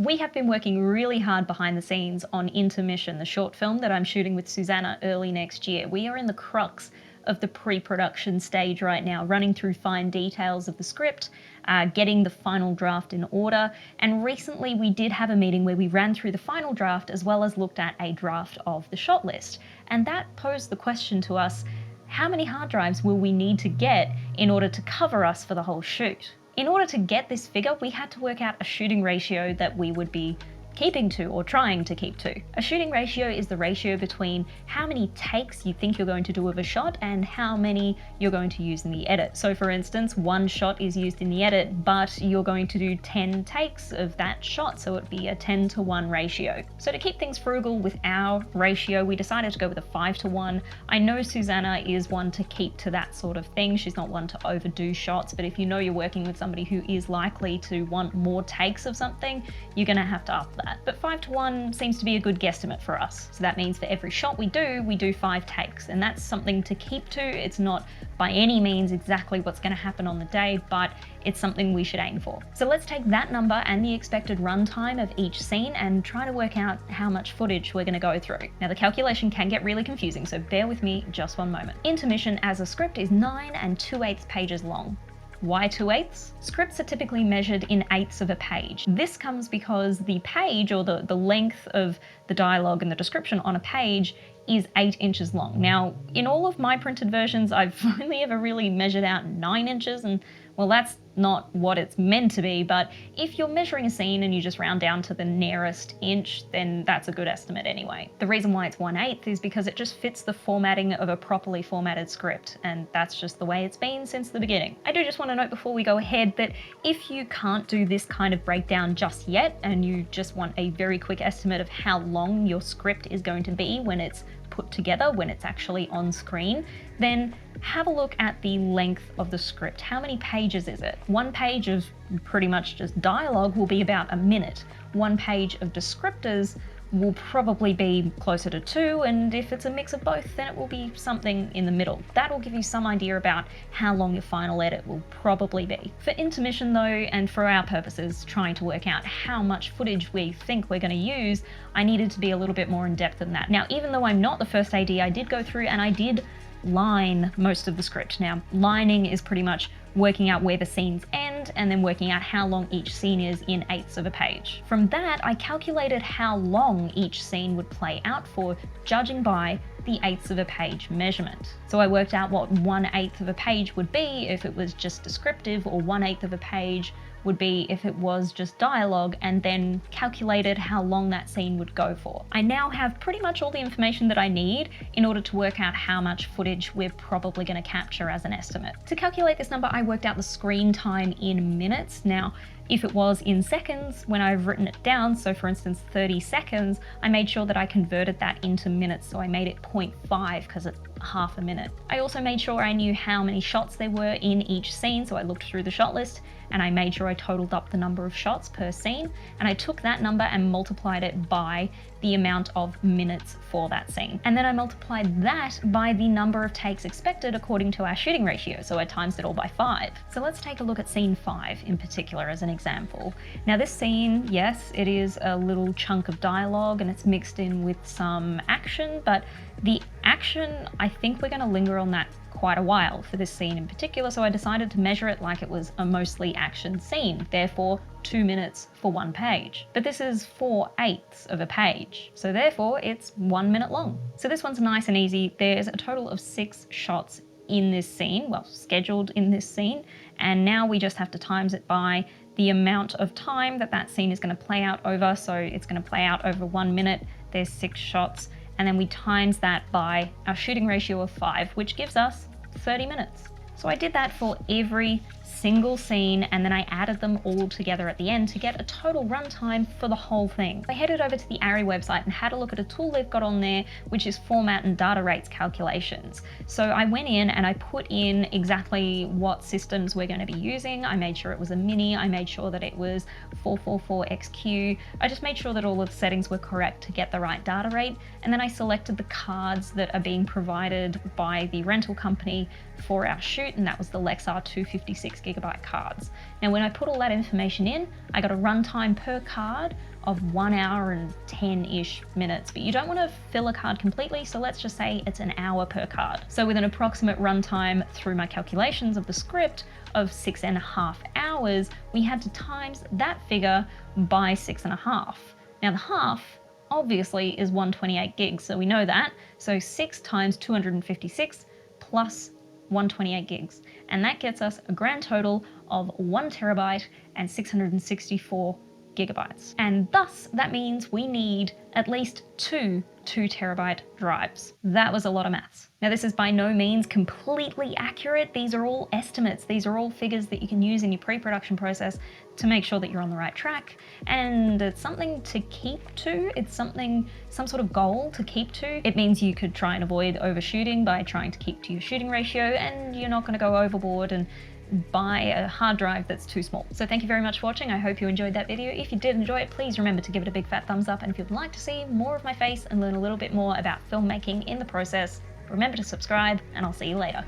We have been working really hard behind the scenes on Intermission, the short film that I'm shooting with Susanna early next year. We are in the crux of the pre-production stage right now, running through fine details of the script, getting the final draft in order, and recently we did have a meeting where we ran through the final draft as well as looked at a draft of the shot list. And that posed the question to us, how many hard drives will we need to get in order to cover us for the whole shoot? In order to get this figure, we had to work out a shooting ratio that we would be keeping to or trying to keep to. A shooting ratio is the ratio between how many takes you think you're going to do of a shot and how many you're going to use in the edit. So for instance, one shot is used in the edit, but you're going to do 10 takes of that shot, so it'd be a 10-to-1 ratio. So to keep things frugal with our ratio, we decided to go with a 5-to-1. I know Susanna is one to keep to that sort of thing. She's not one to overdo shots, but if you know you're working with somebody who is likely to want more takes of something, you're gonna have to up that. But 5-to-1 seems to be a good guesstimate for us. So that means for every shot we do 5 takes, and that's something to keep to. It's not by any means exactly what's going to happen on the day, but it's something we should aim for. So let's take that number and the expected runtime of each scene and try to work out how much footage we're going to go through. Now the calculation can get really confusing, so bear with me just one moment. Intermission as a script is 9 2/8 pages long. Why 2/8? Scripts are typically measured in eighths of a page. This comes because the page, or the length of the dialogue and the description on a page, is 8 inches long. Now, in all of my printed versions, I've only ever really measured out 9 inches, and well, that's not what it's meant to be, but if you're measuring a scene and you just round down to the nearest inch, then that's a good estimate anyway. The reason why it's 1/8 is because it just fits the formatting of a properly formatted script, and that's just the way it's been since the beginning. I do just want to note before we go ahead that if you can't do this kind of breakdown just yet, and you just want a very quick estimate of how long your script is going to be when it's put together, when it's actually on screen, then have a look at the length of the script. How many pages is it? One page of pretty much just dialogue will be about a minute. One page of descriptors will probably be closer to 2, and if it's a mix of both, then it will be something in the middle. That'll give you some idea about how long your final edit will probably be. For Intermission though, and for our purposes, trying to work out how much footage we think we're going to use, I needed to be a little bit more in depth than that. Now, even though I'm not the first AD, I did go through and I did line most of the script. Now, lining is pretty much working out where the scenes end and then working out how long each scene is in eighths of a page. From that, I calculated how long each scene would play out for, judging by the eighths of a page measurement. So I worked out what 1/8 of a page would be if it was just descriptive, or 1/8 of a page would be if it was just dialogue, and then calculated how long that scene would go for. I now have pretty much all the information that I need in order to work out how much footage we're probably going to capture as an estimate. To calculate this number, I worked out the screen time in minutes. Now, if it was in seconds, when I've written it down, so for instance 30 seconds, I made sure that I converted that into minutes, so I made it 0.5 because it's half a minute. I also made sure I knew how many shots there were in each scene, so I looked through the shot list and I made sure I totaled up the number of shots per scene, and I took that number and multiplied it by the amount of minutes for that scene. And then I multiplied that by the number of takes expected according to our shooting ratio, so I times it all by 5. So let's take a look at scene 5 in particular as an example. Now this scene, yes, it is a little chunk of dialogue and it's mixed in with some action, but the action, I think we're going to linger on that quite a while for this scene in particular, so I decided to measure it like it was a mostly action scene, therefore 2 minutes for one page. But this is 4/8 of a page, so therefore it's 1 minute long. So this one's nice and easy. There's a total of 6 shots in this scene, well, scheduled in this scene, and now we just have to times it by the amount of time that that scene is going to play out over. So it's going to play out over 1 minute, there's 6 shots, and then we times that by our shooting ratio of 5, which gives us 30 minutes. So I did that for every single scene, and then I added them all together at the end to get a total runtime for the whole thing. I headed over to the ARRI website and had a look at a tool they've got on there, which is format and data rates calculations. So I went in and I put in exactly what systems we're going to be using. I made sure it was a mini, I made sure that it was 444XQ. I just made sure that all of the settings were correct to get the right data rate, and then I selected the cards that are being provided by the rental company for our shoot, and that was the Lexar 256 6GB cards. Now when I put all that information in, I got a runtime per card of 1 hour and 10-ish minutes, but you don't want to fill a card completely, so let's just say it's an hour per card. So with an approximate runtime through my calculations of the script of 6.5 hours, we had to times that figure by 6.5. Now the half obviously is 128 gigs, so we know that. So 6 times 256 plus 128 gigs. And that gets us a grand total of 1 terabyte and 664 gigabytes. And thus, that means we need at least two 2 terabyte drives. That was a lot of maths. Now this is by no means completely accurate. These are all estimates. These are all figures that you can use in your pre-production process to make sure that you're on the right track. And it's something to keep to. It's some sort of goal to keep to. It means you could try and avoid overshooting by trying to keep to your shooting ratio, and you're not going to go overboard and buy a hard drive that's too small. So thank you very much for watching. I hope you enjoyed that video. If you did enjoy it, please remember to give it a big fat thumbs up. And if you'd like to see more of my face and learn a little bit more about filmmaking in the process, remember to subscribe, and I'll see you later.